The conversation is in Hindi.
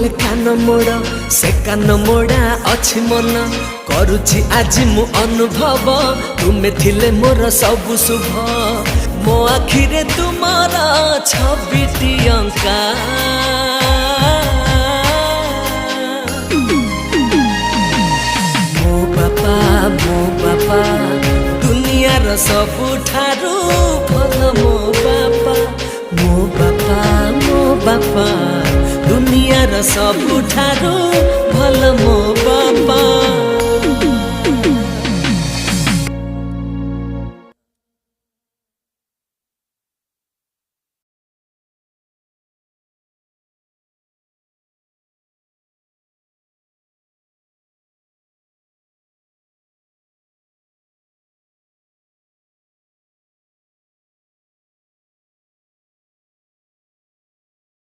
तुमे कान मोड़ से कान मोड़ा अच्छी मन करुछि आज मु अनुभव तुमे थिले मोर सब शुभ मो आखिरे तुमर छबिटी अंका मो बापा दुनियार सबुठारु भल मो बापा दुनियार सबुठारु भल मो बापा।